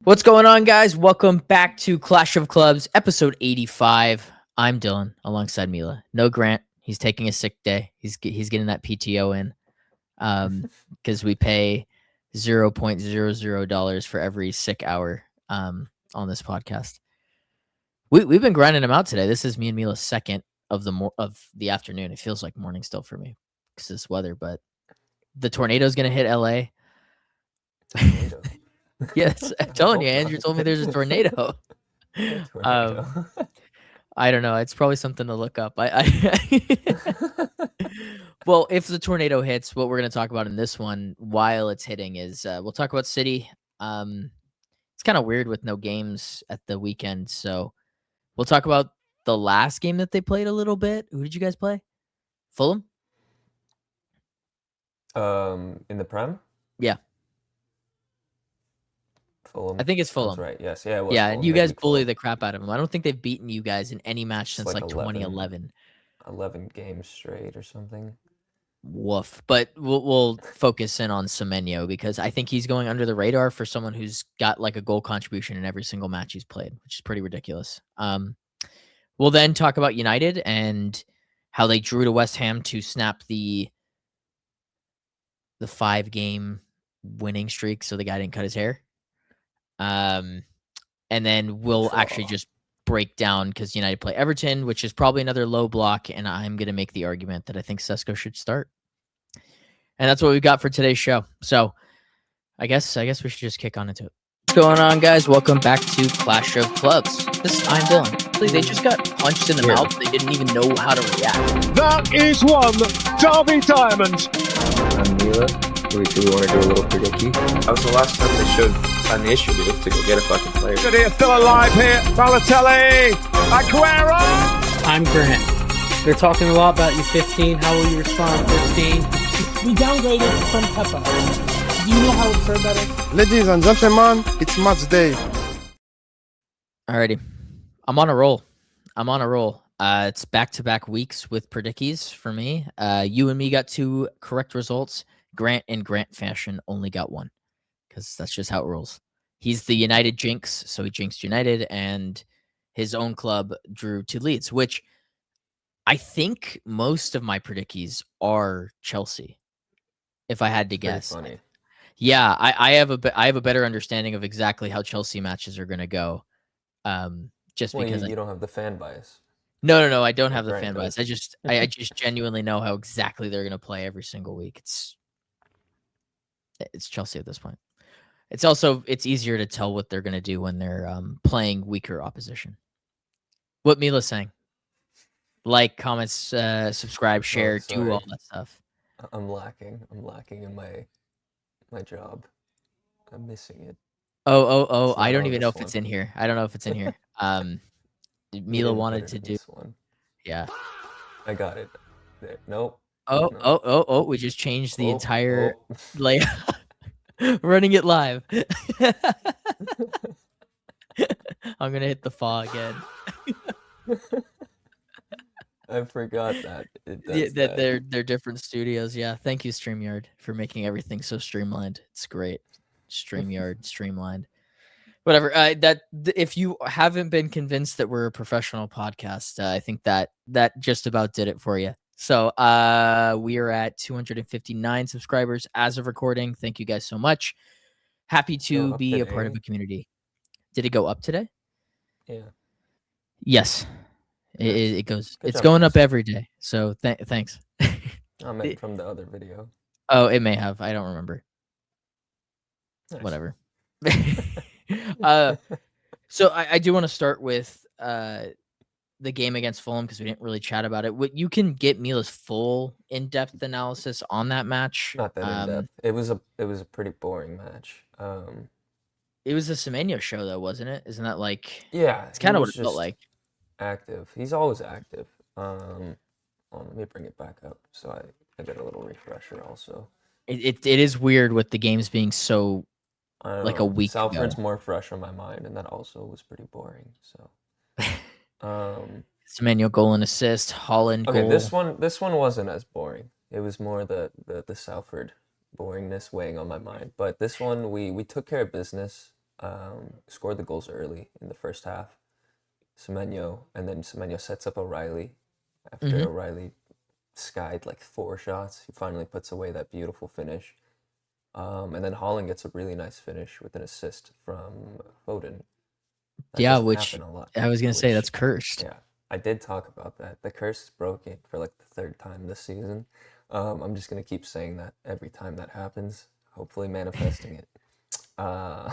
What's going on, guys? Welcome back to Clash of Clubs, episode 85. I'm Dylan, alongside Mila. No Grant. He's taking a sick day. He's getting that PTO in because we pay $0.00 for every sick hour on this podcast. We've been grinding him out today. This is me and Mila's second of the afternoon. It feels like morning still for me because this weather, but the tornado's going to hit LA. Tornado. Yes, I'm telling you, Andrew told me there's a tornado. I don't know. It's probably something to look up. Well, if the tornado hits, what we're going to talk about in this one while it's hitting is we'll talk about City. It's kind of weird with no games at the weekend, so we'll talk about the last game that they played a little bit. Who did you guys play? Fulham? In the Prem? Yeah. Fulham. I think it's Fulham. That's right. Yes. Yeah. It was yeah, Fulham. and you guys bully the crap out of them. I don't think they've beaten you guys in any match since like 2011. 11 games straight or something. Woof. But we'll focus in on Semenyo because I think he's going under the radar for someone who's got like a goal contribution in every single match he's played, which is pretty ridiculous. We'll then talk about United and how they drew to West Ham to snap the 5-game winning streak so the guy didn't cut his hair. And then we'll actually just break down because United play Everton, which is probably another low block, and I'm going to make the argument that I think Sesko should start. And that's what we've got for today's show. So I guess we should just kick on into it. What's going on, guys? Welcome back to Clash of Clubs. I'm Dylan. They just got punched in the mouth. They didn't even know how to react. That is one Derby Diamond. I'm Mila. Do we want to do a little prediction? That was the last time they showed an initiative to go get a fucking player. City are still alive here. Balotelli, Aguero. I'm Grant. They're talking a lot about you 15. How will you respond 15? We downgraded from Peppa. Do you know how absurd that is? Ladies and gentlemen, it's match day. Alrighty. I'm on a roll. It's back-to-back weeks with predickies for me. You and me got 2 correct results. Grant in Grant fashion only got 1 because that's just how it rolls. He's the United jinx, so he jinxed United, and his own club drew 2 leads, which I think most of my predickies are Chelsea, if I had to guess. Funny. Yeah, I have a better understanding of exactly how Chelsea matches are going to go. Because you don't have the fan bias. No, I don't have the fan bias. I just genuinely know how exactly they're going to play every single week. It's Chelsea at this point. It's easier to tell what they're going to do when they're playing weaker opposition. What Mila's saying. Like, comments, subscribe, share, do all that stuff. I'm lacking in my job. I'm missing it. Oh! I don't even know if it's in here. I don't know if it's in here. Mila wanted to do one. Yeah. I got it. There. Nope. Oh! We just changed the entire layout. Running it live. I'm gonna hit the fall again. I forgot that. That they're different studios. Yeah. Thank you, StreamYard, for making everything so streamlined. It's great. StreamYard streamlined. Whatever. If you haven't been convinced that we're a professional podcast, I think that just about did it for you. So we are at 259 subscribers as of recording. Thank you guys so much. Happy to be a part of a community. Did it go up today? Yeah. Yes. It goes. It's going up every day. So thanks. I meant from the other video. Oh, it may have. I don't remember. Nice. Whatever. So I do want to start with the game against Fulham because we didn't really chat about it. You can get Mila's full in-depth analysis on that match. Not that in-depth. It was a pretty boring match. It was a Semenyo show though, wasn't it? Isn't that like? Yeah, it's kind of what it felt like. Active. He's always active. Let me bring it back up so I get a little refresher also. It is weird with the games being so like a week Salford's ago. more fresh on my mind, and that also was pretty boring. So, Semenyo goal and assist, Holland goal. This one wasn't as boring. It was more the Salford boringness weighing on my mind. But this one, we took care of business. scored the goals early in the first half. Semenyo, and then Semenyo sets up O'Reilly. After O'Reilly skied like 4 shots, he finally puts away that beautiful finish. And then Holland gets a really nice finish with an assist from Foden. That Yeah, doesn't which happen a lot. I was gonna say which- that's cursed. Yeah, I did talk about that. The curse is broken for like the 3rd time this season. I'm just gonna keep saying that every time that happens, hopefully manifesting it. I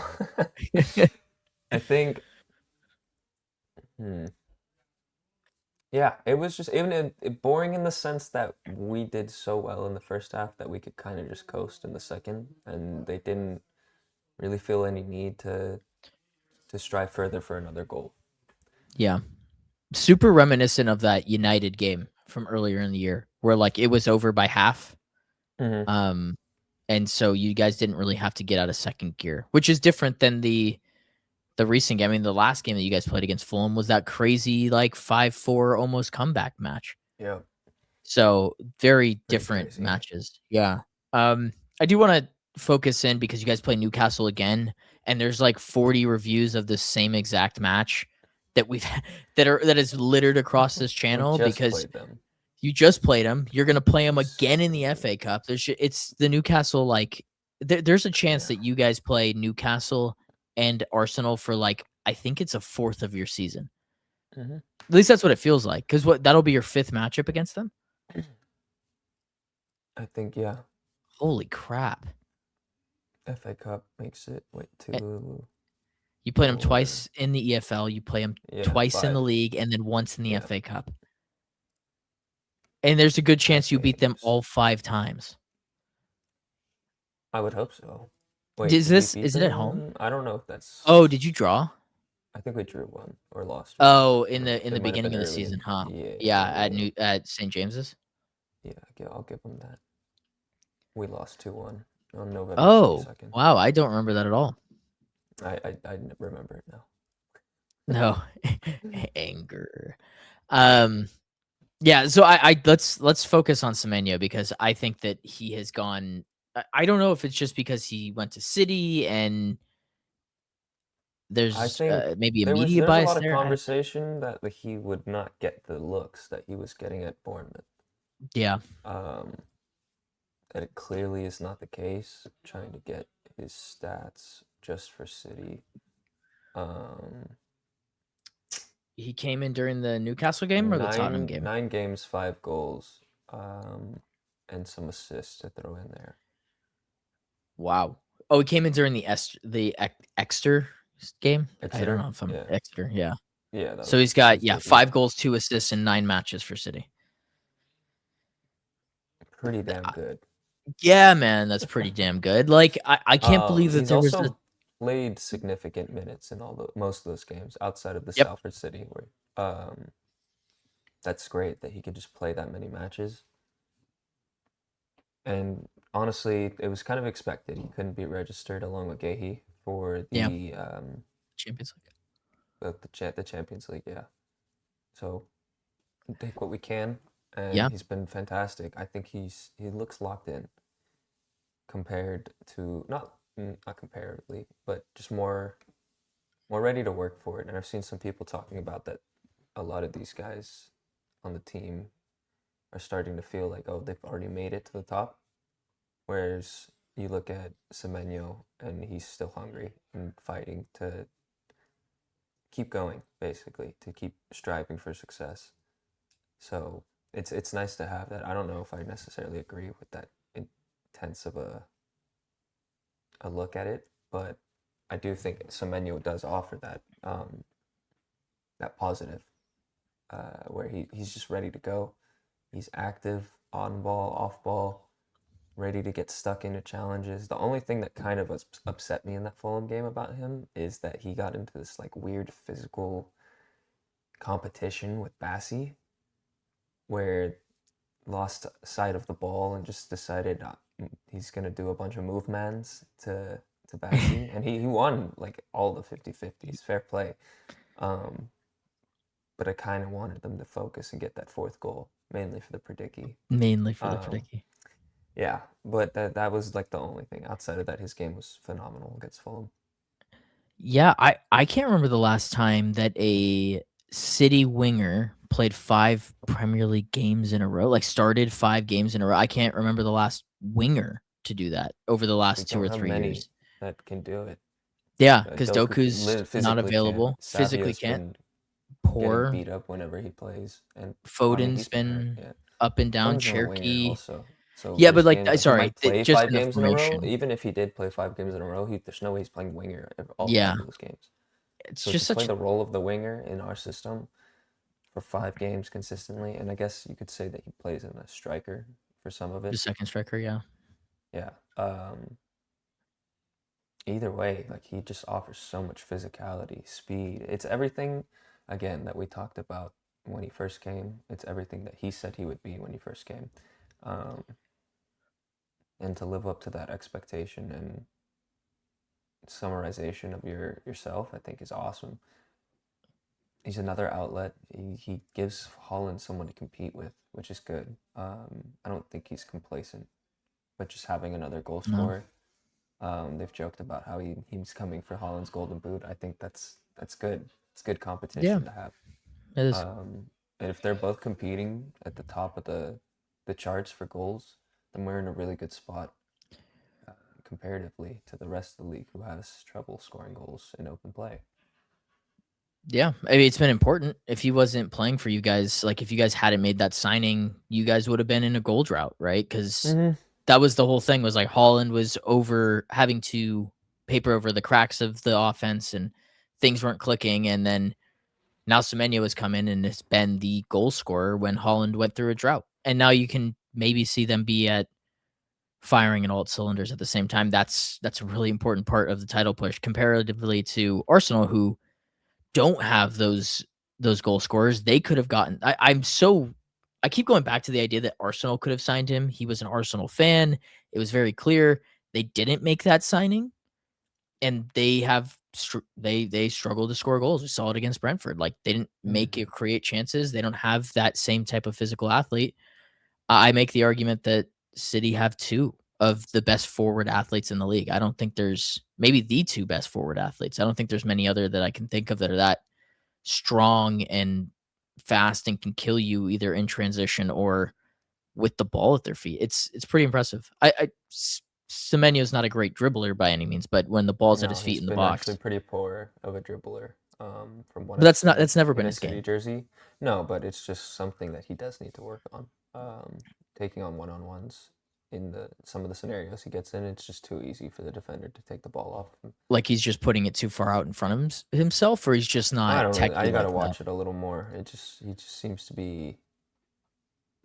think, yeah, it was just boring in the sense that we did so well in the first half that we could kind of just coast in the second, and they didn't really feel any need to strive further for another goal. Yeah. Super reminiscent of that United game from earlier in the year where like it was over by half. And so you guys didn't really have to get out of second gear, which is different than the recent game. I mean, the last game that you guys played against Fulham was that crazy like 5-4 almost comeback match. Yeah. So very different crazy. matches. Yeah. I do want to focus in because you guys play Newcastle again, and there's like 40 reviews of the same exact match that that is littered across this channel because played them. you just played them. You're gonna play them again in the FA Cup. It's the Newcastle like there's a chance that you guys play Newcastle and Arsenal for like I think it's a 4th of your season. At least that's what it feels like. Because that'll be your 5th matchup against them. I think, yeah. Holy crap! FA Cup makes it 2. You played them twice in the EFL. You play them twice in the 5. league, and then once in the FA Cup. And there's a good chance you beat them all 5 times. I would hope so. Wait, Is it at home? I don't know if that's. Oh, did you draw? I think we drew 1 or lost 1. Oh, in the It might have beginning been of the early. season, huh? Yeah, at St. James's. Yeah, I'll give them that. We lost 2-1 on November 22nd. Wow, I don't remember that at all. I remember it now. No, anger. Yeah. So let's focus on Semenyo because I think that he has gone. I don't know if it's just because he went to City and there's I think maybe a there's media a bias lot of there. conversation that he would not get the looks that he was getting at Bournemouth. Yeah. That it clearly is not the case. Trying to get his stats just for City. He came in during the Newcastle game or the Tottenham game? 9 games, 5 goals, and some assists to throw in there. Wow. Oh, he came in during the Exeter game. I don't know if I'm Exeter. Yeah. Yeah. So he's got 5 goals, 2 assists in 9 matches for City. Pretty damn good. Yeah, man, that's pretty damn good. Like I can't believe that he's there was also played significant minutes in most of those games outside of the Salford City where that's great that he could just play that many matches. And honestly, it was kind of expected. He couldn't be registered along with Gahey for the Champions League. The Champions League, yeah. So take what we can, and he's been fantastic. I think he looks locked in compared to not comparatively, but just more ready to work for it. And I've seen some people talking about that. A lot of these guys on the team are starting to feel like, oh, they've already made it to the top. Whereas you look at Semenyo and he's still hungry and fighting to keep going, basically, to keep striving for success. So it's nice to have that. I don't know if I necessarily agree with that intense of a look at it, but I do think Semenyo does offer that that positive, where he's just ready to go. He's active, on ball, off ball, ready to get stuck into challenges. The only thing that kind of upset me in that Fulham game about him is that he got into this like weird physical competition with Bassi, where lost sight of the ball and just decided he's going to do a bunch of movements to Bassi. And he won like all the 50-50s, fair play. But I kind of wanted them to focus and get that 4th goal, mainly for the Perdicki. Yeah, but that was like the only thing. Outside of that, his game was phenomenal against Fulham. Yeah, I can't remember the last time that a City winger played 5 Premier League games in a row, like, started 5 games in a row. I can't remember the last winger to do that over the We last 2 don't or have 3 many years. that can do it. Yeah, because Doku Doku's not physically can. available, physically Savia's can't. been getting Poor. beat up whenever he plays, and I mean Foden's he's been hurt. been Yeah, up and down. Foden's not a winger Cherky. also. So Yeah, but, there's like, games he sorry, might play just 5 in the games in a row. formation. Even if he did play 5 games in a row, there's no way he's playing winger all Yeah. 5 of those games. It's So just to play such the role of the winger in our system for 5 games consistently, and I guess you could say that he plays in a striker for some of the it. second striker, yeah. Yeah. Either way, like he just offers so much physicality, speed. It's everything, again, that we talked about when he first came. It's everything that he said he would be when he first came. And to live up to that expectation and summarization of yourself, I think is awesome. He's another outlet. He gives Holland someone to compete with, which is good. I don't think he's complacent, but just having another goal No. scorer. They've joked about how he's coming for Holland's Golden Boot. I think that's good. It's good competition to have. It is. And if they're both competing at the top of the charts for goals, then we're in a really good spot comparatively to the rest of the league, who has trouble scoring goals in open play. Yeah, I mean, it's been important. If he wasn't playing for you guys, like, if you guys hadn't made that signing, you guys would have been in a goal drought, right? Because that was the whole thing, was like Holland was having to paper over the cracks of the offense and things weren't clicking. And then now Semenyo has come in and has been the goal scorer when Holland went through a drought. And now you can maybe see them be at firing in all cylinders at the same time. That's a really important part of the title push comparatively to Arsenal, who don't have those goal scorers. They could have gotten. I keep going back to the idea that Arsenal could have signed him. He was an Arsenal fan. It was very clear they didn't make that signing, and they struggle to score goals. We saw it against Brentford. Like, they didn't make it create chances. They don't have that same type of physical athlete. I make the argument that City have 2 of the best forward athletes in the league. I don't think there's maybe the 2 best forward athletes. I don't think there's many other that I can think of that are that strong and fast and can kill you either in transition or with the ball at their feet. It's pretty impressive. Semenyo's not a great dribbler by any means, but when the ball's at his feet in the box, Actually pretty poor of a dribbler. From what but that's never been in a his City game. jersey. No, but it's just something that he does need to work on. Taking on one-on-ones in some of the scenarios he gets in, it's just too easy for the defender to take the ball off him. Like, he's just putting it too far out in front of himself, or he's just not. I don't know. I gotta like watch it a little more. He just seems to be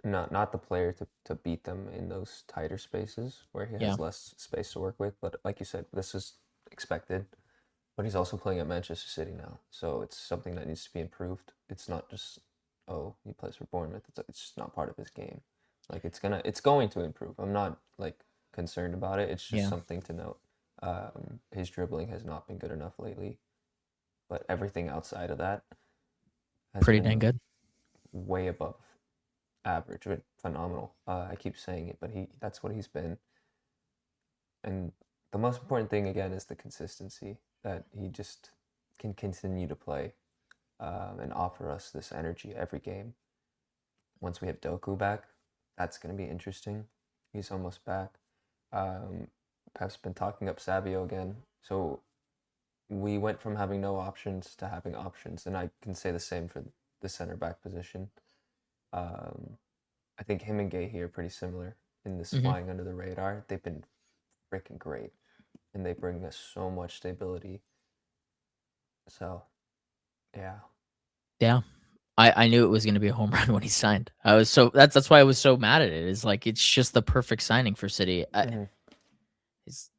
not the player to beat them in those tighter spaces where he has less space to work with. But like you said, this is expected. But he's also playing at Manchester City now, so it's something that needs to be improved. It's not just, oh, he plays for Bournemouth. It's just not part of his game. Like, it's going to improve. I'm not like concerned about it. It's just something to note. His dribbling has not been good enough lately, but everything outside of that has pretty been dang good, way above average. Phenomenal. I keep saying it, but that's what he's been. And the most important thing again is the consistency, that he just can continue to play and offer us this energy every game. Once we have Doku back, that's going to be interesting. He's almost back. Pep's been talking up Savio again. So we went from having no options to having options, and I can say the same for the center back position. I think him and Gahey are pretty similar in this flying under the radar. They've been freaking great, and they bring us so much stability. So, yeah. Yeah. I knew it was going to be a home run when he signed. That's why I was so mad at it. It's like, it's just the perfect signing for City.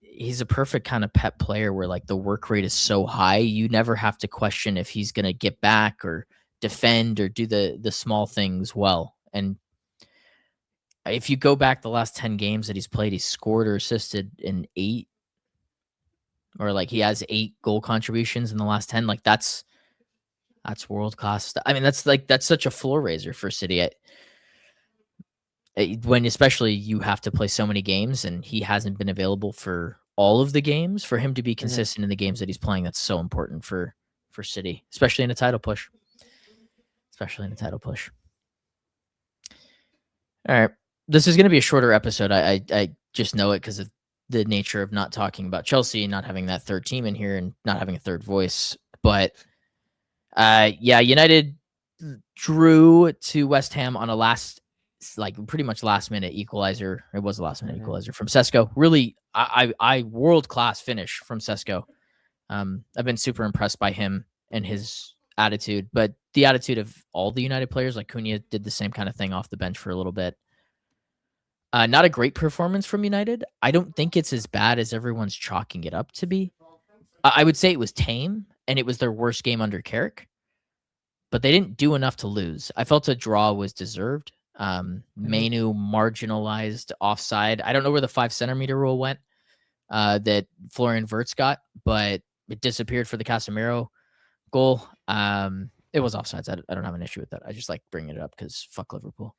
He's a perfect kind of Pep player where, like, the work rate is so high, you never have to question if he's going to get back or defend or do the small things well. And if you go back the last 10 games that he's played, he's scored or assisted in 8, or like he has 8 goal contributions in the last 10. Like, that's world class. I mean, that's such a floor raiser for City. When especially you have to play so many games and he hasn't been available for all of the games, for him to be consistent in the games that he's playing, that's so important for City, especially in a title push. All right. This is going to be a shorter episode. I just know it because of the nature of not talking about Chelsea, not having that third team in here, and not having a third voice. But United drew to West Ham on a pretty much last minute equalizer. It was a last minute equalizer from Sesko. Really, I world class finish from Sesko. I've been super impressed by him and his attitude, but the attitude of all the United players, like Cunha did the same kind of thing off the bench for a little bit. Not a great performance from United. I don't think it's as bad as everyone's chalking it up to be. I would say it was tame, and it was their worst game under Carrick, but they didn't do enough to lose. I felt a draw was deserved. Manu marginalized offside. I don't know where the 5 centimeter rule went that Florian Wirtz got, but it disappeared for the Casemiro goal. It was offsides. I don't have an issue with that. I just like bringing it up because fuck Liverpool.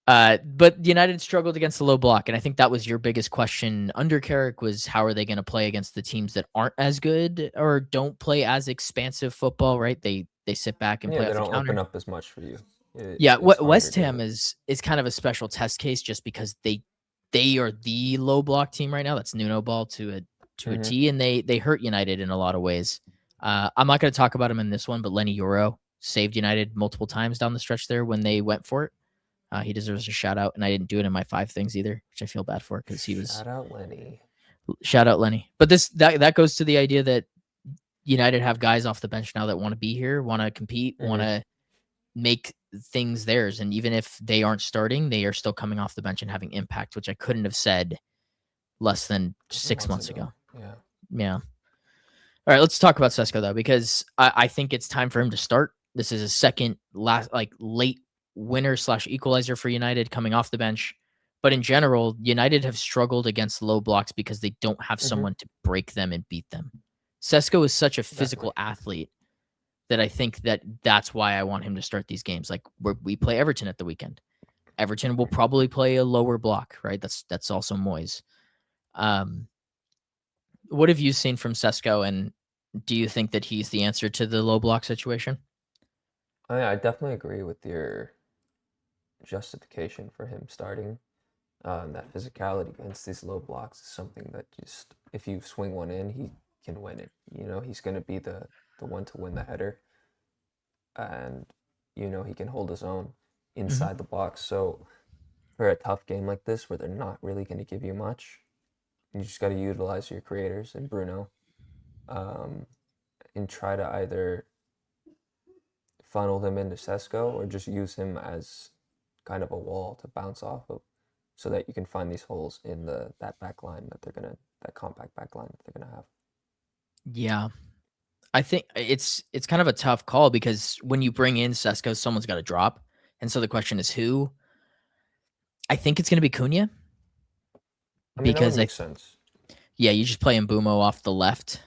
But United struggled against the low block, and I think that was your biggest question under Carrick was how are they going to play against the teams that aren't as good or don't play as expansive football, right? They sit back and play they off the don't counter. open up as much for you. West Ham is kind of a special test case just because they are the low block team right now. That's Nuno ball to a T, and they hurt United in a lot of ways. I'm not going to talk about him in this one, but Lenny Yoro saved United multiple times down the stretch there when they went for it. He deserves a shout out, and I didn't do it in my 5 things either, which I feel bad for because he was shout out Lenny. But that goes to the idea that United have guys off the bench now that want to be here, want to compete, want to make things theirs, and even if they aren't starting, they are still coming off the bench and having impact, which I couldn't have said less than 6 months ago. Yeah. All right, let's talk about Sesko though, because I think it's time for him to start. This is his second late winner / equalizer for United coming off the bench. But in general, United have struggled against low blocks because they don't have someone to break them and beat them. Sesko is such a physical athlete that I think that's why I want him to start these games. Like we play Everton at the weekend. Everton will probably play a lower block, right? That's also Moyes. What have you seen from Sesko, and do you think that he's the answer to the low block situation? I definitely agree with your justification for him starting. That physicality against these low blocks is something that just, if you swing one in, he can win it. He's going to be the one to win the header. And, he can hold his own inside the box. So for a tough game like this where they're not really going to give you much, you just got to utilize your creators and Bruno and try to either funnel them into Sesko or just use him as kind of a wall to bounce off of so that you can find these holes in that back line that compact back line that they're gonna have. Yeah. I think it's kind of a tough call because when you bring in Sesko, someone's got to drop. And so the question is who? I think it's going to be Cunha. Because that makes sense. Yeah, you just play Mbumo off the left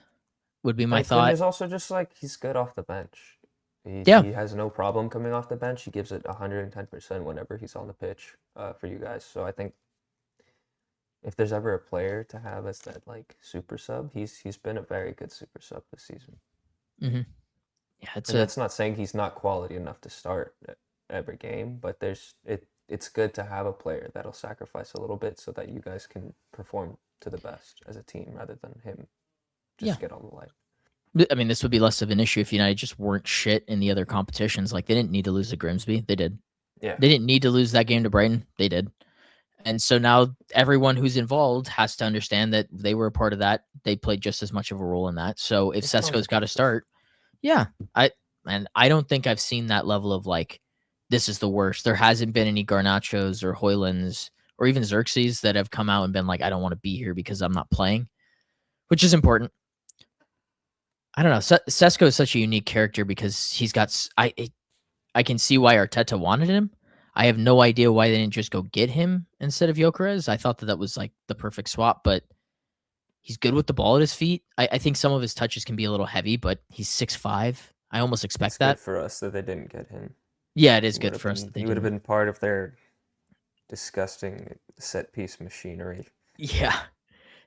would be my thought. Cunha's also just he's good off the bench. He has no problem coming off the bench. He gives it 110% whenever he's on the pitch for you guys. So I think if there's ever a player to have as that super sub, he's been a very good super sub this season. Yeah, that's not saying he's not quality enough to start every game, but it's good to have a player that'll sacrifice a little bit so that you guys can perform to the best as a team rather than him just get on the light. I mean, this would be less of an issue if United just weren't shit in the other competitions. Like, they didn't need to lose to Grimsby. They did. Yeah. They didn't need to lose that game to Brighton. They did. And so now everyone who's involved has to understand that they were a part of that. They played just as much of a role in that. So if Sesko's got to start, I don't think I've seen that level of this is the worst. There hasn't been any Garnachos or Højlunds or even Xerxes that have come out and been I don't want to be here because I'm not playing, which is important. I don't know. Sesko is such a unique character because he's got. I can see why Arteta wanted him. I have no idea why they didn't just go get him instead of Gyökeres. I thought that was the perfect swap, but he's good with the ball at his feet. I think some of his touches can be a little heavy, but he's 6'5". I almost expect that. Good for us that they didn't get him. Yeah, it is good for us. He would have been part of their disgusting set piece machinery. Yeah.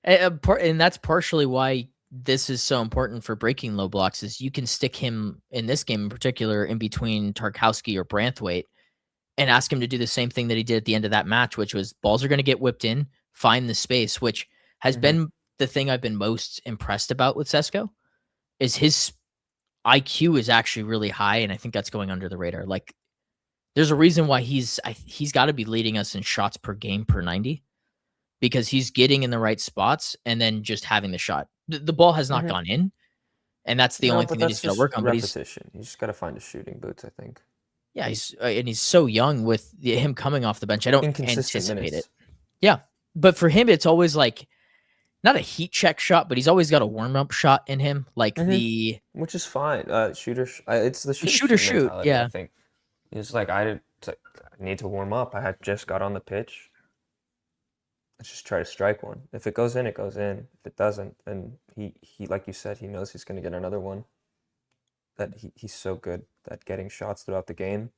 And that's partially why this is so important for breaking low blocks. Is you can stick him in this game in particular in between Tarkowski or Branthwaite and ask him to do the same thing that he did at the end of that match, which was balls are going to get whipped in, find the space, which has been the thing I've been most impressed about with Sesko. Is his IQ is actually really high, and I think that's going under the radar. Like, there's a reason why he's got to be leading us in shots per game per 90, because he's getting in the right spots and then just having the shot. The ball has not gone in, and that's the only thing that he's got to work on. Repetition. You just got to find his shooting boots, I think. Yeah, he's so young with him coming off the bench. I don't anticipate minutes. it. Yeah, but for him, it's always like not a heat check shot, but he's always got a warm up shot in him, like which is fine. It's the shooter shoot. Yeah, I think it's like I need to warm up. I had just got on the pitch. Let's just try to strike one. If it goes in, it goes in. If it doesn't, then he like you said, he knows he's going to get another one. That he's so good at getting shots throughout the game.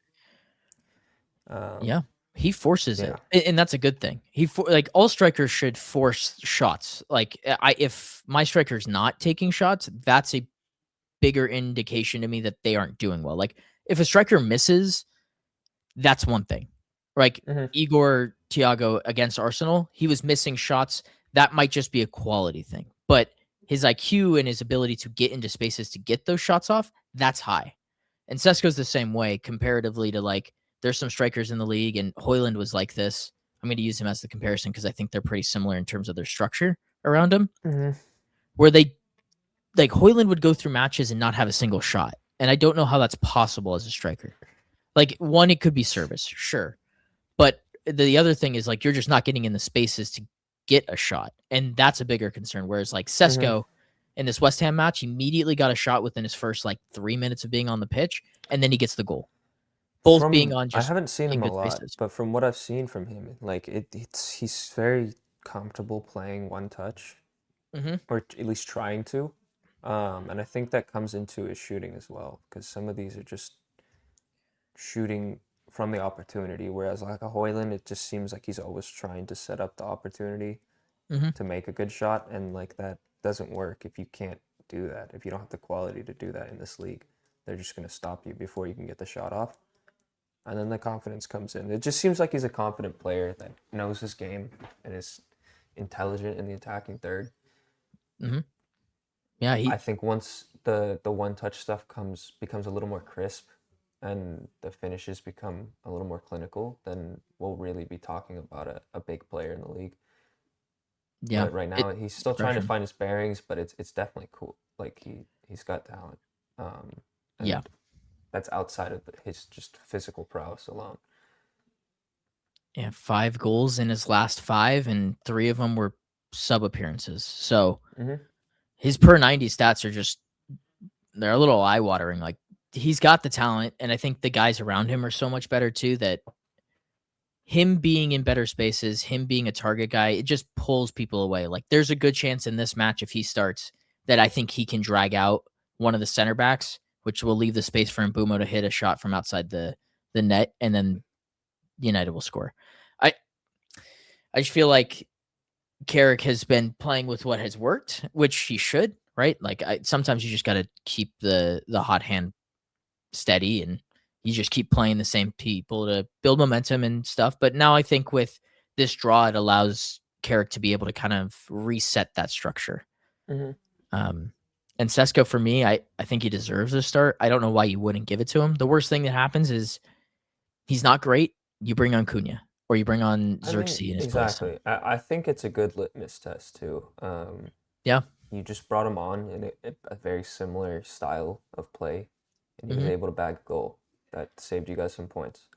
Yeah, he forces it, and that's a good thing. Like all strikers should force shots. Like if my striker's not taking shots, that's a bigger indication to me that they aren't doing well. Like if a striker misses, that's one thing. Like Igor Thiago against Arsenal, he was missing shots. That might just be a quality thing, but his IQ and his ability to get into spaces to get those shots off, that's high. And Sesko's the same way comparatively to, like, there's some strikers in the league, and Højlund was like this. I'm going to use him as the comparison because I think they're pretty similar in terms of their structure around him, where they, like, Højlund would go through matches and not have a single shot. And I don't know how that's possible as a striker. Like, one, it could be service, sure. But the other thing is, like, you're just not getting in the spaces to get a shot. And that's a bigger concern. Whereas, like, Sesko in this West Ham match, immediately got a shot within his first, like, 3 minutes of being on the pitch, and then he gets the goal. Both being on just I haven't seen him a lot, spaces. but from what I've seen from him, like, he's very comfortable playing one touch, or at least trying to. And I think that comes into his shooting as well, because some of these are just shooting from the opportunity, whereas like a Højlund, it just seems like he's always trying to set up the opportunity to make a good shot, and like that doesn't work if you can't do that. If you don't have the quality to do that in this league, they're just going to stop you before you can get the shot off. And then the confidence comes in. It just seems like he's a confident player that knows his game and is intelligent in the attacking third. Yeah, I think once the one-touch stuff becomes a little more crisp and the finishes become a little more clinical, then we'll really be talking about a big player in the league. Yeah. But right now, he's still trying to find his bearings, but it's definitely cool. Like, he's got talent. And that's outside of his just physical prowess alone. Yeah, 5 goals in his last 5, and 3 of them were sub appearances. So his per 90 stats are just, they're a little eye watering. Like, he's got the talent, and I think the guys around him are so much better too, that him being in better spaces, him being a target guy, it just pulls people away. Like, there's a good chance in this match, if he starts, that I think he can drag out one of the center backs, which will leave the space for Mbeumo to hit a shot from outside the net, and then United will score. I just feel like Carrick has been playing with what has worked, which he should, right? Like, sometimes you just got to keep the hot hand steady, and you just keep playing the same people to build momentum and stuff. But now I think with this draw, it allows Carrick to be able to kind of reset that structure. And Sesko, for me, I think he deserves a start. I don't know why you wouldn't give it to him. The worst thing that happens is he's not great. You bring on Cunha, or you bring on Xerxes in his place. Exactly. I think it's a good litmus test too. Yeah. You just brought him on in a very similar style of play, and he was able to bag a goal that saved you guys some points.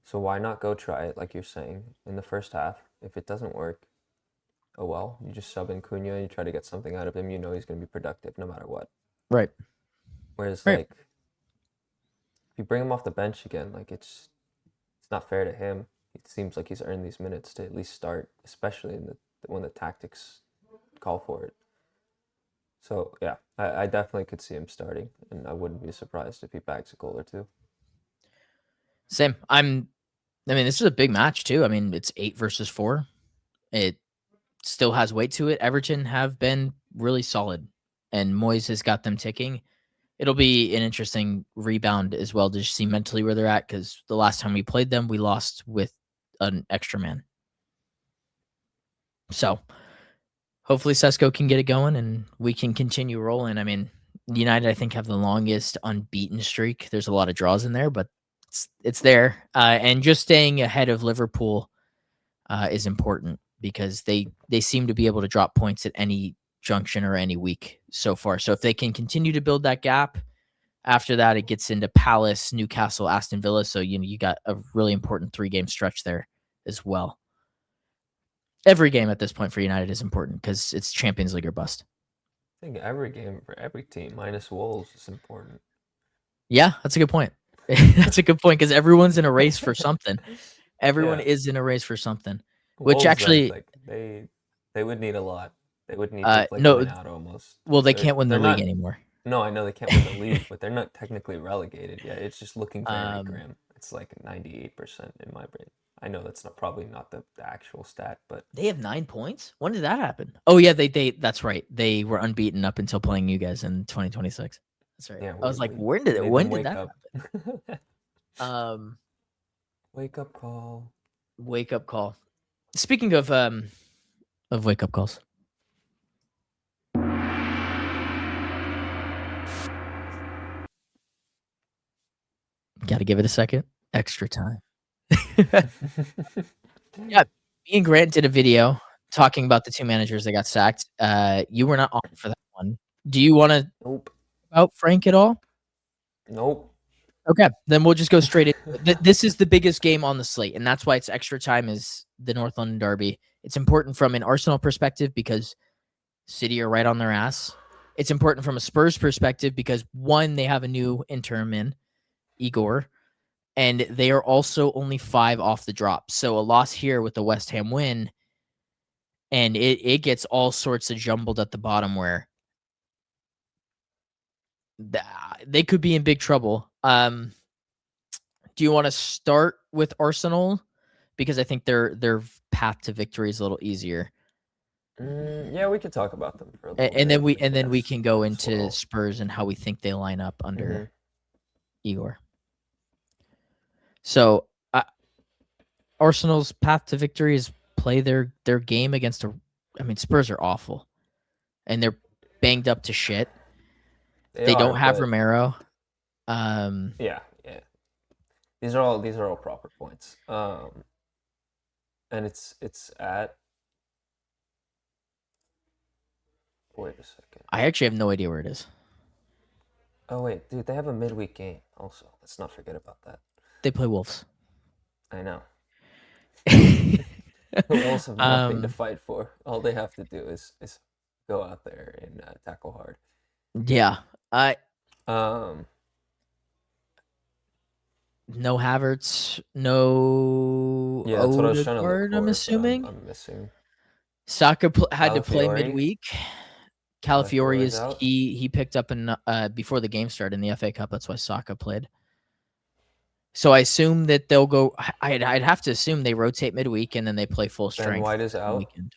So why not go try it, like you're saying, in the first half? If it doesn't work, oh well, you just sub in Cunha, you try to get something out of him, you know he's going to be productive no matter what. Right. Whereas, like, if you bring him off the bench again, like, it's not fair to him. It seems like he's earned these minutes to at least start, especially when the tactics call for it. So, yeah, I definitely could see him starting, and I wouldn't be surprised if he bags a goal or two. Same. This is a big match, too. I mean, it's 8 versus 4. still has weight to it. Everton have been really solid, and Moyes has got them ticking. It'll be an interesting rebound as well to see mentally where they're at, because the last time we played them, we lost with an extra man. So hopefully Sesko can get it going and we can continue rolling. I mean, United, I think, have the longest unbeaten streak. There's a lot of draws in there, but it's there. And just staying ahead of Liverpool is important, because they seem to be able to drop points at any junction or any week so far. So if they can continue to build that gap, after that it gets into Palace, Newcastle, Aston Villa. So you got a really important 3-game stretch there as well. Every game at this point for United is important because it's Champions League or bust. I think every game for every team minus Wolves is important. Yeah, that's a good point. That's a good point, because everyone's in a race for something. Everyone is in a race for something. Which Wolves, actually, like, they would need a lot. They would need to win out almost. Well, they can't win the league anymore. No, I know they can't win the league, but they're not technically relegated yet. It's just looking very grim. It's like 98% in my brain. I know that's probably not the actual stat, but they have 9 points. When did that happen? Oh yeah, they that's right. They were unbeaten up until playing you guys in 2026. That's right. Yeah, I was like, when did that happen? Wake up call. Wake up call. Speaking of wake up calls. Got to give it a second. Extra time. Yeah, me and Grant did a video talking about the 2 managers that got sacked. You were not on for that one. Do you want to Nope. About Frank at all? Nope. Okay, then we'll just go straight in. This is the biggest game on the slate, and that's why it's extra time, is the North London derby. It's important from an Arsenal perspective because City are right on their ass. It's important from a Spurs perspective because, one, they have a new interim in, Igor, and they are also only 5 off the drop. So a loss here with the West Ham win, and it gets all sorts of jumbled at the bottom where they could be in big trouble. Do you want to start with Arsenal? Because I think their path to victory is a little easier. Yeah, we could talk about them for a little bit. And then we can go into Spurs and how we think they line up under Igor. So Arsenal's path to victory is play their game against Spurs are awful, and they're banged up to shit. They don't have Romero. Yeah. These are all proper points. And it's at. Wait a second. I actually have no idea where it is. Oh wait, dude, they have a midweek game also. Let's not forget about that. They play Wolves. I know. The Wolves have nothing to fight for. All they have to do is go out there and tackle hard. Yeah, no Havertz, no. Yeah, that's what I was trying to look for. I'm assuming. I'm missing. Saka had to play midweek. Calafiori is he picked up before the game started in the FA Cup. That's why Saka played. So I assume that they'll go. I'd have to assume they rotate midweek and then they play full strength. Ben White is out. Weekend.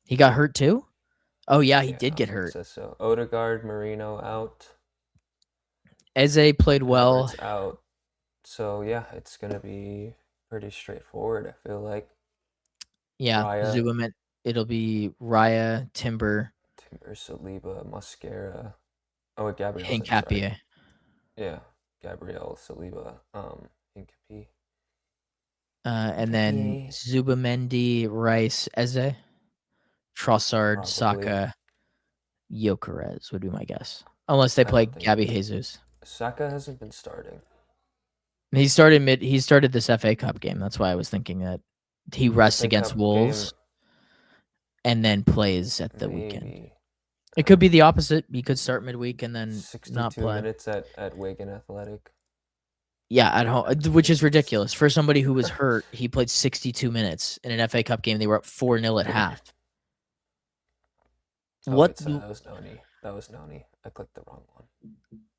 He got hurt too? Oh yeah, he did get hurt. So Odegaard, Marino out. Eze played well. Havertz out. So yeah, it's gonna be pretty straightforward. I feel like. Yeah, Zubamen. It'll be Raya, Timber, Saliba, Mascara. Oh, wait, Gabriel. Hincapié. Yeah, Gabriel, Saliba, Hincapié. And then Zubamendi, Rice, Eze, Trossard, Saka, Gyökeres would be my guess. Unless they play Gabby Jesus. Saka hasn't been starting. He started this FA Cup game. That's why I was thinking that he rests against Wolves and then plays at the weekend. It could be the opposite. He could start midweek and then not play. 62 minutes at Wigan Athletic. Yeah, at home, which is ridiculous. For somebody who was hurt, he played 62 minutes in an FA Cup game. They were up 4-0 at half. That was Noni. I clicked the wrong one.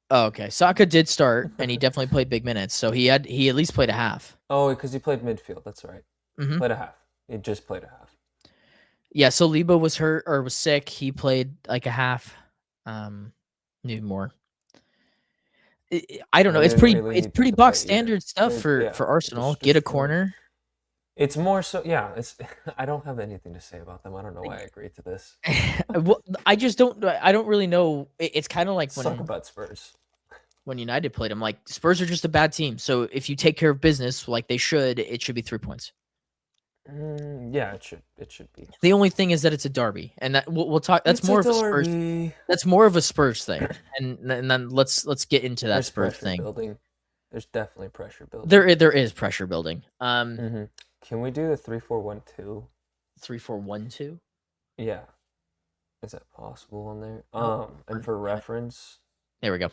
Oh, okay. Saka did start, and he definitely played big minutes. So he at least played a half. Oh, because he played midfield. That's right. Mm-hmm. Played a half. He just played a half. Yeah, so Lebo was hurt or was sick. He played like a half, maybe more. I don't know. They didn't really It's need them pretty to box play either. standard stuff for Arsenal. Get a corner. It's more so, yeah. It's I don't have anything to say about them. I don't know why I agreed to this. Well, I just don't. I don't really know. It's kind of like Suck about Spurs. When United played them. Like Spurs are just a bad team. So if you take care of business like they should, it should be 3 points. Yeah, it should. It should be. The only thing is that it's a derby, and that we'll talk. That's It's more a of a Spurs. derby. That's more of a Spurs thing, and then let's get into that There's Spurs pressure thing. building. There's definitely pressure building. There is pressure building. Can we do the 3-4-1-2? 3-4-1-2. Yeah. Is that possible on there? Oh, And for reference, there we go.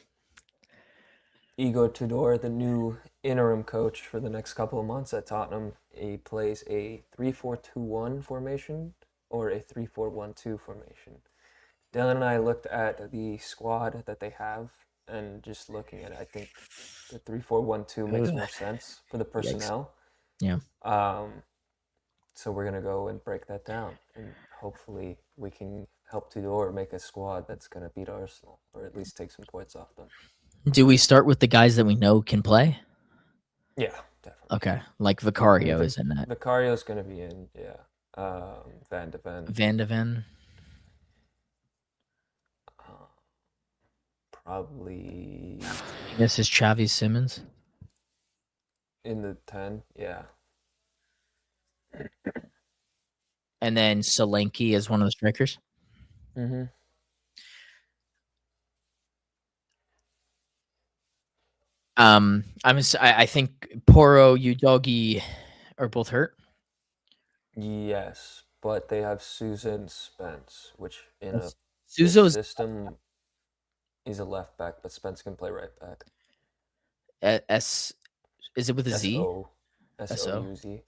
Igor Tudor, the new interim coach for the next couple of months at Tottenham, he plays a 3-4-2-1 formation or a 3-4-1-2 formation. Dylan and I looked at the squad that they have, and just looking at it, I think the 3-4-1-2 makes more sense for the personnel. Yeah. So we're gonna go and break that down, and hopefully we can help Tudor make a squad that's gonna beat Arsenal, or at least take some points off them. Do we start with the guys that we know can play? Yeah, definitely. Okay, like Vicario is in that. Vicario's gonna be in, yeah. Van de Ven. Van de Ven. Probably. This is Xavi Simmons. In the 10, yeah. And then Solanke is one of the strikers. Mm-hmm. I think Porro, Udogi are both hurt. Yes, but they have Susan Spence, which in a Suzo's system is a left back, but Spence can play right back. S. Is it with a Z? S-O-U-Z.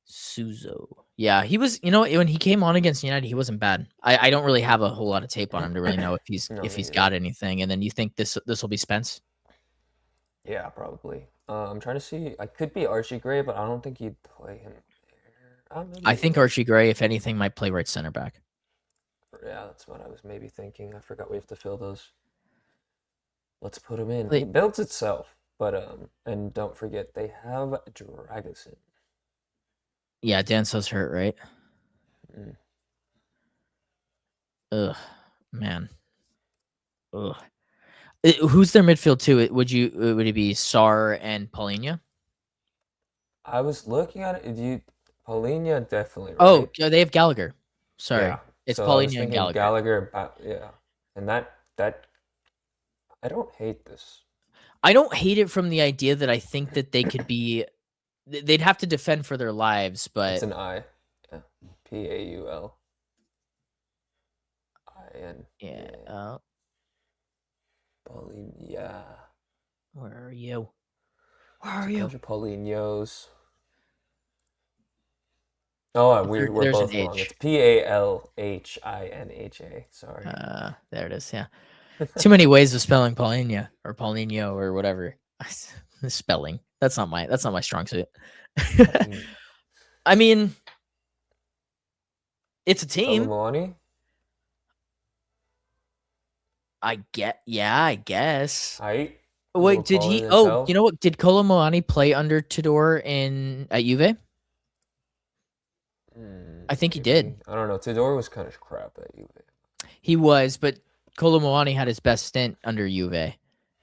Suzo. Yeah, he was. You know, when he came on against United, he wasn't bad. I don't really have a whole lot of tape on him to really know if he's got anything. And then you think this will be Spence? Yeah, probably. I'm trying to see. I could be Archie Gray, but I don't think he'd play him there. I think Archie Gray, if anything, might play right center back. Yeah, that's what I was maybe thinking. I forgot we have to fill those. Let's put him in. It builds itself, but and don't forget they have Dragusin. Yeah, Danso's hurt, right? Ugh, man. Ugh. Who's their midfield too? Would it be Sarr and Paulinho? I was looking at it. Paulinho definitely. Right? Oh, they have Gallagher. Sorry, yeah. It's Paulinho and Gallagher. Yeah, and that I don't hate this. I don't hate it from the idea that I think that they could be. They'd have to defend for their lives, but it's an I. Yeah. Paul. IN. Yeah. Paulinho. Where are you? Where are you? A bunch of Paulinhos. Oh, we're both wrong. It's Palhinha. Sorry. There it is. Yeah. Too many ways of spelling Paulinho or Paulinho or whatever. Spelling. That's not my strong suit. I mean, it's a team. Colomboani? I guess. Wait, did he? Oh, you know what? Did Colomboani play under Tudor at Juve? I think he did. I don't know. Tudor was kind of crap at Juve. He was, but Colomboani had his best stint under Juve,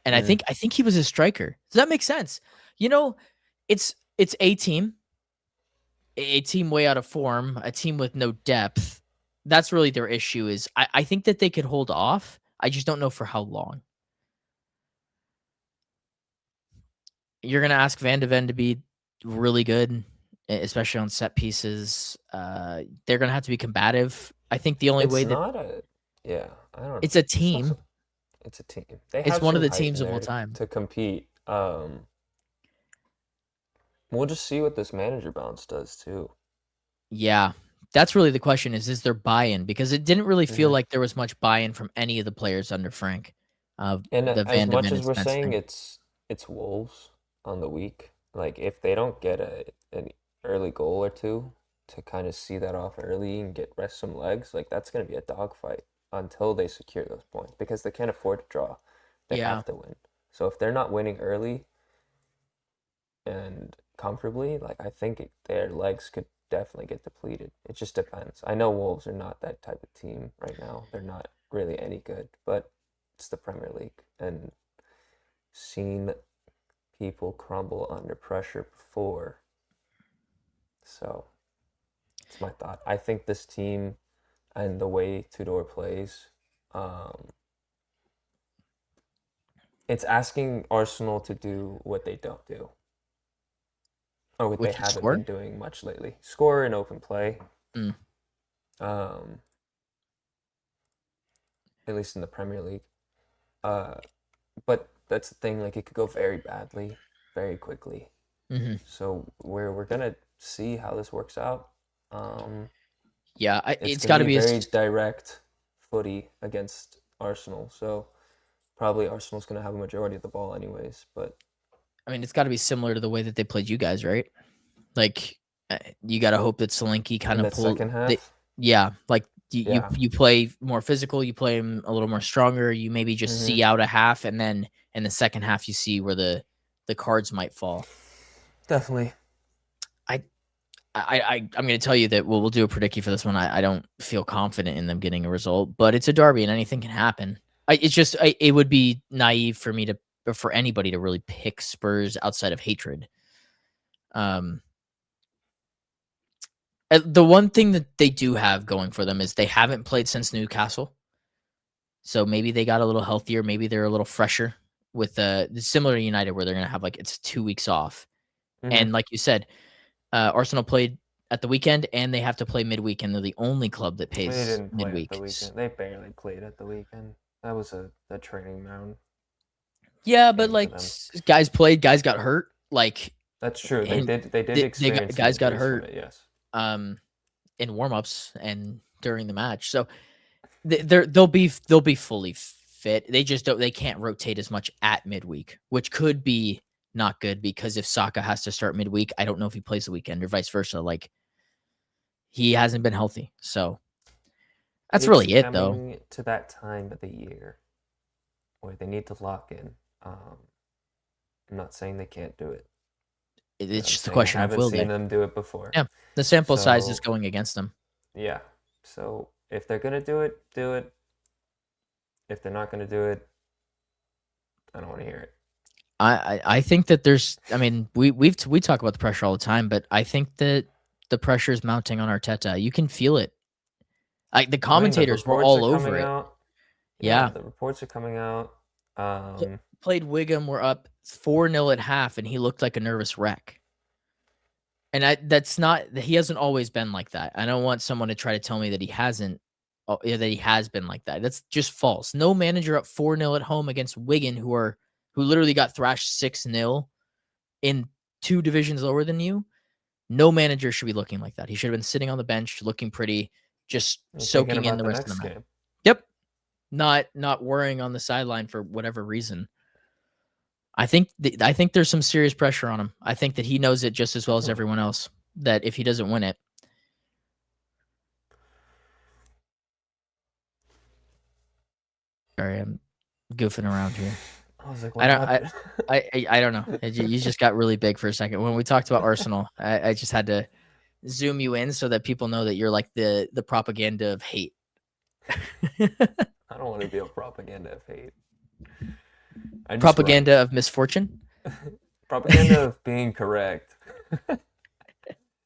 and I think he was a striker. Does that make sense? You know, it's a team way out of form, a team with no depth. That's really their issue. Is I think that they could hold off. I just don't know for how long. You're gonna ask Van de Ven to be really good, especially on set pieces. They're gonna have to be combative. I think the only way that I don't know. It's a team. It's a team. It's one of the teams of all time to compete. We'll just see what this manager bounce does too. Yeah, that's really the question: is there buy-in? Because it didn't really feel like there was much buy-in from any of the players under Frank. And as much as we're saying it's Wolves on the week, like if they don't get an early goal or two, to kind of see that off early and rest some legs, like that's going to be a dogfight until they secure those points because they can't afford to draw. They have to win. So if they're not winning early and comfortably, like I think their legs could definitely get depleted. It just depends. I know Wolves are not that type of team right now. They're not really any good, but it's the Premier League, and seen people crumble under pressure before. So it's my thought. I think this team and the way Tudor plays, it's asking Arsenal to do what they don't do. Or what they haven't been doing much lately. Score and open play. At least in the Premier League. But that's the thing, like it could go very badly, very quickly. So we're gonna see how this works out. It's got to be very direct footy against Arsenal. So probably Arsenal's gonna have a majority of the ball anyways. But I mean, it's got to be similar to the way that they played you guys, right? Like you got to hope that Solanke kind of pulled. Second half. You play more physical, you play them a little more stronger. You maybe just see out a half, and then in the second half, you see where the cards might fall. Definitely. I'm going to tell you that we'll do a prediction for this one. I don't feel confident in them getting a result, but it's a derby and anything can happen. It would be naive for anybody to really pick Spurs outside of hatred. The one thing that they do have going for them is they haven't played since Newcastle. So maybe they got a little healthier. Maybe they're a little fresher with similar to United where they're going to have it's 2 weeks off. And like you said, Arsenal played at the weekend and they have to play midweek, and they're the only club that pays midweek. They barely played at the weekend. That was a training ground. Yeah, but guys played, guys got hurt. That's true. They did experience guys got hurt. Yes. In warm-ups and during the match. So they'll be fully fit. They can't rotate as much at midweek, which could be not good because if Saka has to start midweek, I don't know if he plays the weekend or vice versa. He hasn't been healthy. So that's really it though. To that time of the year where they need to lock in. I'm not saying they can't do it. It's just a question of will they. I haven't seen them do it before. Yeah, the sample size is going against them. Yeah, so if they're gonna do it, do it. If they're not gonna do it, I don't want to hear it. I think that there's. I mean, we talk about the pressure all the time, but I think that the pressure is mounting on Arteta. You can feel it. The commentators were all over it. Yeah, the reports are coming out. Played Wigan, were up 4-0 at half, and he looked like a nervous wreck. And that's not. He hasn't always been like that. I don't want someone to try to tell me that he hasn't. That he has been like that. That's just false. No manager up 4-0 at home against Wigan, who literally got thrashed 6-0 in 2 divisions lower than you. No manager should be looking like that. He should have been sitting on the bench, looking pretty, just soaking in the rest of the match. Yep. Not worrying on the sideline for whatever reason. I think there's some serious pressure on him. I think that he knows it just as well as everyone else, that if he doesn't win it. Sorry, I'm goofing around here. I was like, I don't know. You just got really big for a second. When we talked about Arsenal, I just had to zoom you in so that people know that you're like the propaganda of hate. I don't want to be a propaganda of hate. Propaganda of misfortune? Propaganda of being correct.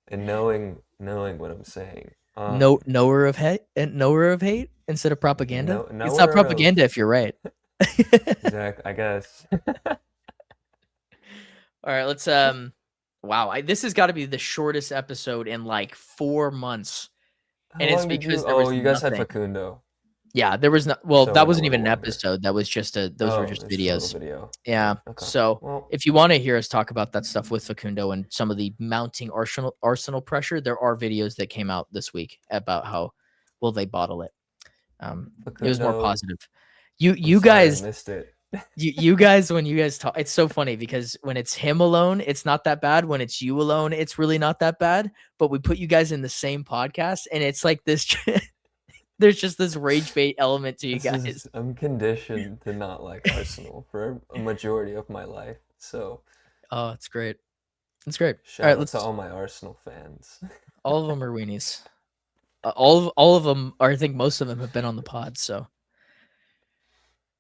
And knowing what I'm saying. Knower of hate instead of propaganda? It's not propaganda if you're right. Exactly, I guess. All right, let's wow, this has got to be the shortest episode in 4 months. And it's because you guys had Facundo. Yeah, there was not. Well, that wasn't even an episode. That was just those were just videos. Video. Yeah. Okay. So if you want to hear us talk about that stuff with Facundo and some of the mounting Arsenal pressure, there are videos that came out this week about how will they bottle it. It was more positive. You guys missed it. You guys, when you guys talk, it's so funny because when it's him alone, it's not that bad. When it's you alone, it's really not that bad. But we put you guys in the same podcast, and it's like this. There's just this rage bait element to you guys. I'm conditioned to not like Arsenal for a majority of my life. So, Oh, it's great. It's great. shout out to all my Arsenal fans. All of them are weenies. All of them, or I think most of them have been on the pod. So,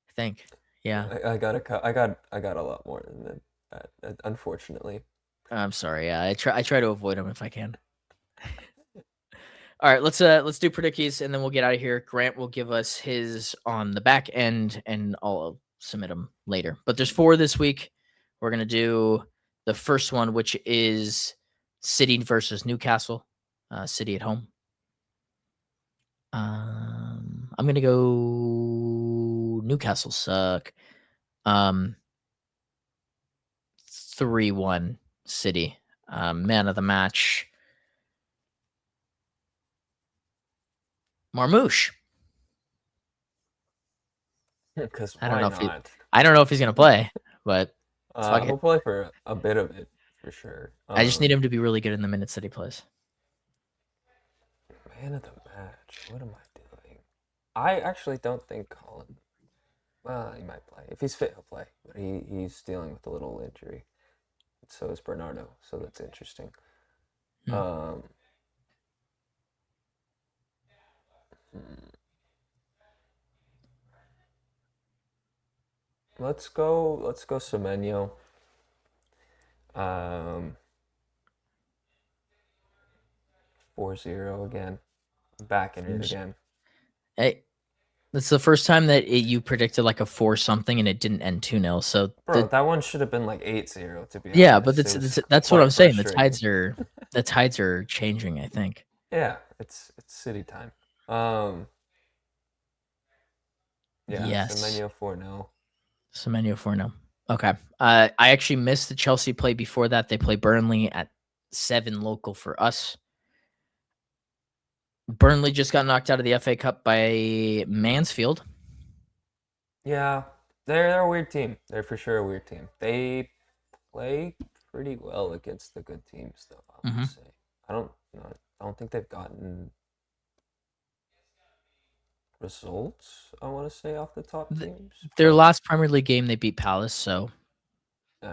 I think, yeah. I got a lot more than that. Unfortunately. I'm sorry. Yeah, I try to avoid them if I can. All right, let's do predicties and then we'll get out of here. Grant will give us his on the back end and I'll submit them later. But there's 4 this week. We're gonna do the first one, which is City versus Newcastle. City at home. I'm gonna go Newcastle suck. 3-1 City. Man of the match. Marmouche. Because I don't know not? I don't know if he's gonna play, but he'll play for a bit of it for sure. I just need him to be really good in the minutes that he plays. Man of the match. What am I doing? I actually don't think Colin. Well, he might play. If he's fit, he'll play. But he's dealing with a little injury. So is Bernardo. So that's interesting. Let's go Semenyo. 4-0 again. Back in it again. Hey, that's the first time that you predicted like a 4-something and it didn't end 2-0. So that one should have been like 8-0 to be honest. Yeah, but that's what I'm saying. The tides are changing, I think. Yeah, it's City time. Yeah, yes. Semenyo 4-0. Semenyo 4-0. Okay. I actually missed the Chelsea play before that. They play Burnley at 7 local for us. Burnley just got knocked out of the FA Cup by Mansfield. Yeah, they're a weird team. They're for sure a weird team. They play pretty well against the good teams, though. I would say. I don't think they've gotten results. I want to say off the top teams. Their last Premier League game, they beat Palace. So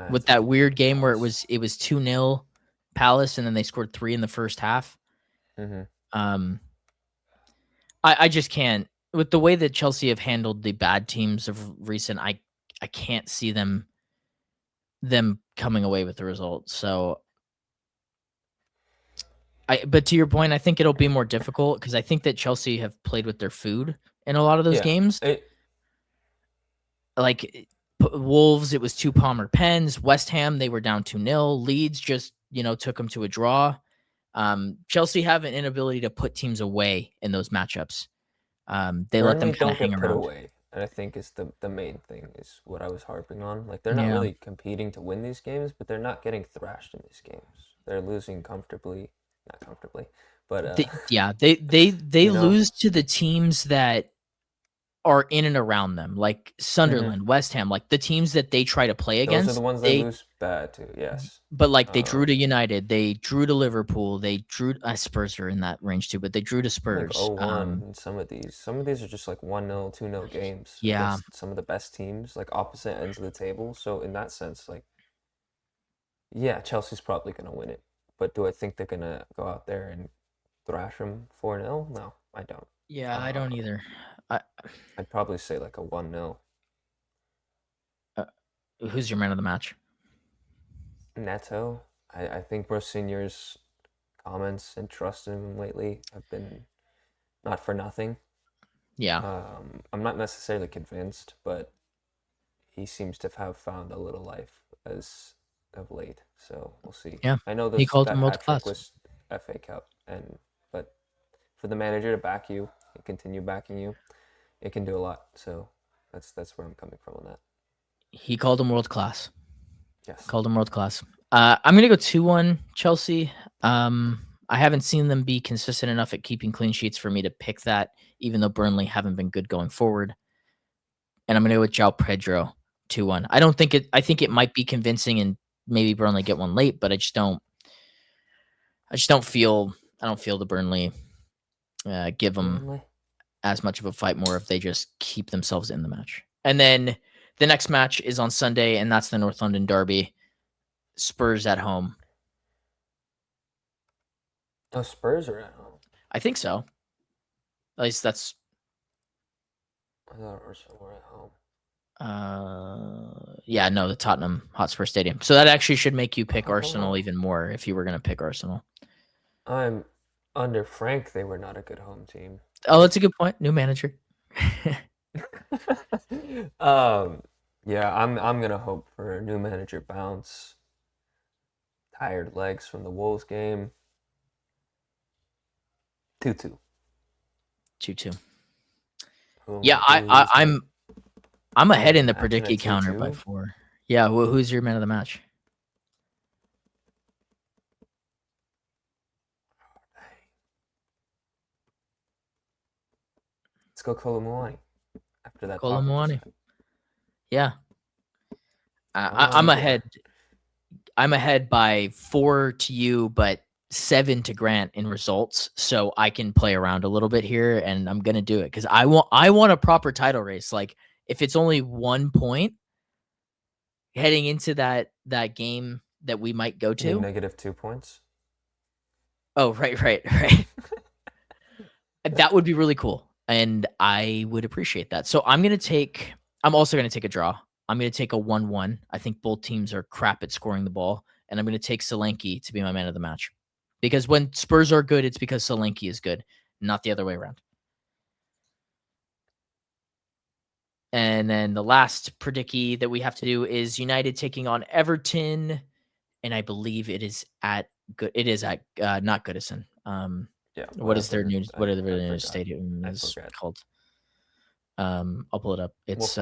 with that weird game where it was 2-0 Palace, and then they scored 3 in the first half. I just can't, with the way that Chelsea have handled the bad teams of recent. I can't see them coming away with the result. So, but to your point, I think it'll be more difficult because I think that Chelsea have played with their food in a lot of those games. Like Wolves, it was 2 Palmer pens. West Ham, they were down 2-0. Leeds just took them to a draw. Chelsea have an inability to put teams away in those matchups. They let them kind of hang around. Away, and I think is the main thing is what I was harping on. Like they're not really competing to win these games, but they're not getting thrashed in these games. They're losing comfortably, not comfortably, but they lose to the teams that are in and around them, like Sunderland, West Ham, like the teams that they try to play against. Those are the ones they lose bad to, yes. But like they drew to United, they drew to Liverpool, they drew Spurs are in that range too, but they drew to Spurs. Like 0-1 in some of these are just like 1-0, 2-0 games. Yeah, some of the best teams, like opposite ends of the table. So in that sense, like, yeah, Chelsea's probably gonna win it. But do I think they're gonna go out there and thrash them 4-0? No, I don't. Yeah, I don't either. I'd probably say like a 1-0. Who's your man of the match? Neto. I think Rosinier's comments and trust in him lately have been not for nothing. Yeah. I'm not necessarily convinced, but he seems to have found a little life as of late. So we'll see. Yeah. I know he called him world class. Was FA Cup, but for the manager to back you and continue backing you, it can do a lot. So that's where I'm coming from on that. He called him world class. Yes. Called him world class. I'm gonna go 2-1 Chelsea. I haven't seen them be consistent enough at keeping clean sheets for me to pick that, even though Burnley haven't been good going forward. And I'm gonna go with João Pedro. 2-1. I think it might be convincing and maybe Burnley get one late, but I don't feel the Burnley give them as much of a fight more if they just keep themselves in the match. And then the next match is on Sunday, and that's the North London derby. Spurs at home. Oh, Spurs are at home. I think so. At least that's. I thought Arsenal were at home. Yeah, no, the Tottenham Hotspur Stadium. So that actually should make you pick Arsenal even more if you were going to pick Arsenal. Under Frank, they were not a good home team. Oh, that's a good point. New manager. Yeah, I'm gonna hope for a new manager bounce. Tired legs from the Wolves game. 2-2. 2-2. Yeah, I'm ahead in the Predicky counter by 4. Yeah, who's your man of the match? Let's go Kolomuani. After that, Kolomuani. Yeah, I'm ahead. I'm ahead by 4 to you, but 7 to Grant in results. So I can play around a little bit here, and I'm gonna do it because I want a proper title race. Like if it's only 1 point heading into that game that we might go to. -2 points. Oh, right. That would be really cool. And I would appreciate that. So I'm also going to take a draw. I'm going to take a 1-1. I think both teams are crap at scoring the ball. And I'm going to take Solanke to be my man of the match. Because when Spurs are good, it's because Solanke is good, not the other way around. And then the last Predicky that we have to do is United taking on Everton. And I believe it is at not Goodison. Yeah. What is their new stadium is called? I'll pull it up. It's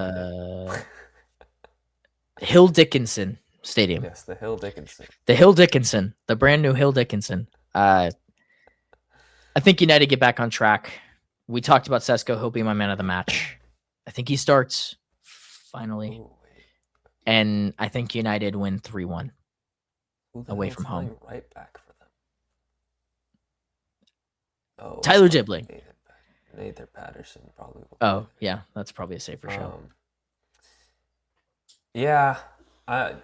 Hill Dickinson Stadium. Yes, the Hill Dickinson. The Hill Dickinson, the brand new Hill Dickinson. I think United get back on track. We talked about Sesko. He'll be my man of the match. I think he starts finally. Ooh, And I think United win 3-1 away from home. Right back for them. Oh, Tyler Dibley. Nathan Patterson probably. Oh, yeah, that's probably a safer show. Yeah, I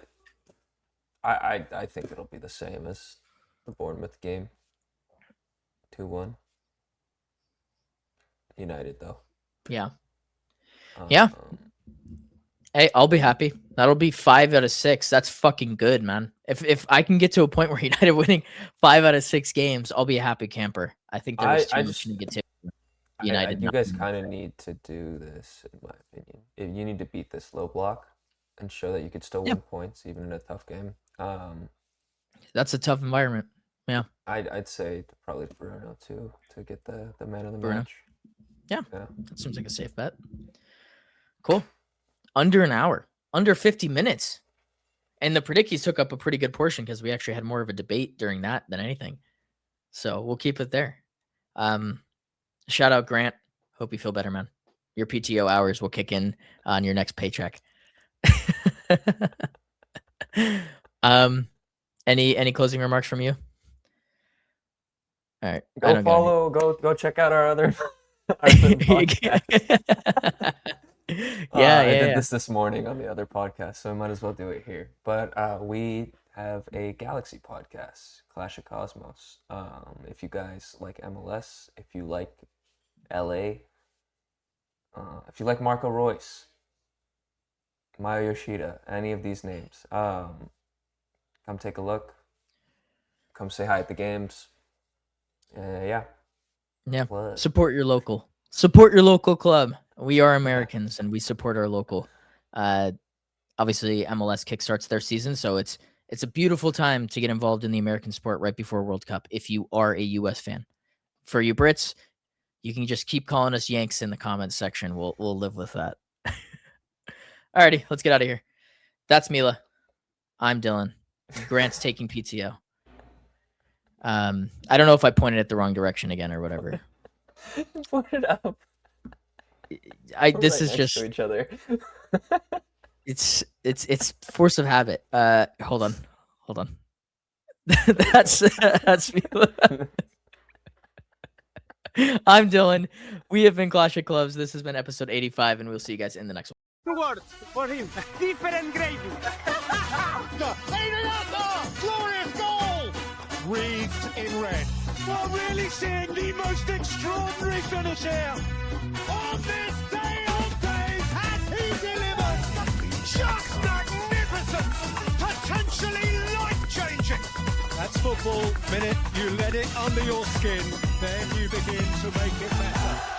think it'll be the same as the Bournemouth game. 2-1. United though. Yeah. Yeah. Hey, I'll be happy. That'll be 5 out of 6. That's fucking good, man. If I can get to a point where United winning 5 out of 6 games, I'll be a happy camper. I think there's too much negativity. United. You guys kind of need to do this, in my opinion. If you need to beat this low block and show that you could still win points even in a tough game. That's a tough environment. Yeah. I'd say probably Bruno too to get the man of the Bruno. match. Yeah. That seems like a safe bet. Cool. Under an hour, under 50 minutes. And the Predickies took up a pretty good portion because we actually had more of a debate during that than anything. So we'll keep it there. Shout out Grant. Hope you feel better, man. Your PTO hours will kick in on your next paycheck. Any closing remarks from you? All right. Go check out our other podcast. I did this morning on the other podcast, so I might as well do it here. But we have a Galaxy podcast, Clash of Cosmos. If you guys like MLS, if you like LA, if you like Marco Royce, Maya Yoshida, any of these names, come take a look. Come say hi at the games. Yeah. What? Support your local. Support your local club. We are Americans and we support our local. Obviously, MLS kickstarts their season, so it's a beautiful time to get involved in the American sport right before World Cup if you are a U.S. fan. For you Brits, you can just keep calling us Yanks in the comments section. We'll live with that. Alrighty, let's get out of here. That's Mila. I'm Dylan. Grant's taking PTO. I don't know if I pointed it the wrong direction again or whatever. Point it up. This is just to each other. It's force of habit. Hold on. That's me. I'm Dylan. We have been Clash of Clubs. This has been episode 85, and we'll see you guys in the next one. 2 words for him. Different gravy. Glorious goal! Wreathed in red. We're really seeing the most extraordinary finish here. On this day of days, has he delivered? Just magnificent! Potentially life-changing! That's football. Minute you let it under your skin, then you begin to make it better.